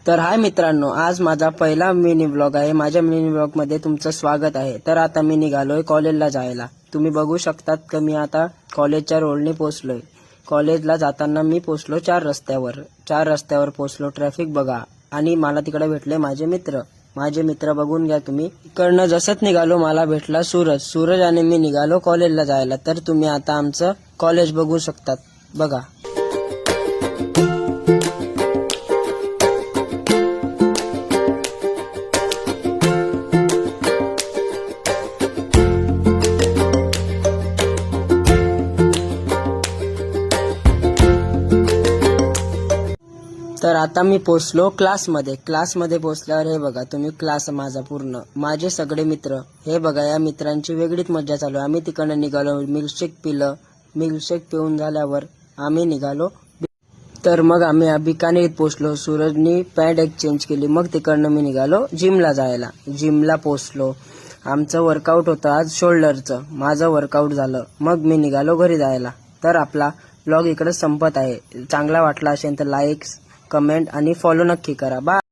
तर हाय मित्रांनो, आज माझा पहिला मिनी ब्लॉग आहे। माझ्या मिनी ब्लॉग मध्ये तुमचं स्वागत आहे। तर आता मी निघालोय कॉलेजला जायला। तुम्ही बघू शकतात की मी आता कॉलेजच्या रोडने पोहोचलोय। कॉलेजला जाताना मी पोहोचलो चार रस्त्यावर पोहोचलो। ट्रॅफिक बघा, आणि मला तिकडे भेटले माझे मित्र बघून घ्या तुम्ही। इकडनं जसंच निघालो मला भेटला सूरज आणि मी निघालो कॉलेजला जायला। तर तुम्ही आता आमचं कॉलेज बघू शकतात, बघा। तर आता मी पोहोचलो क्लासमध्ये पोहोचल्यावर हे बघा तुम्ही, क्लास माझा पूर्ण, माझे सगळे मित्र हे बघा। या मित्रांची वेगळीच मज्जा चालू आहे। आम्ही तिकडनं निघालो, मिल्कशेक पिऊन झाल्यावर आम्ही निघालो। तर मग आम्ही बिकानेर पोहोचलो। सूरजनी पॅन्ट एक्सचेंज केली, मग तिकडनं मी निघालो जिमला पोहोचलो। आमचं वर्कआउट होतं आज शोल्डरचं, माझं वर्कआउट झालं, मग मी निघालो घरी जायला। तर आपला ब्लॉग इकडे संपत आहे। चांगला वाटला असेल तर लाईक, कमेंट आणि फॉलो नक्की करा। बाय।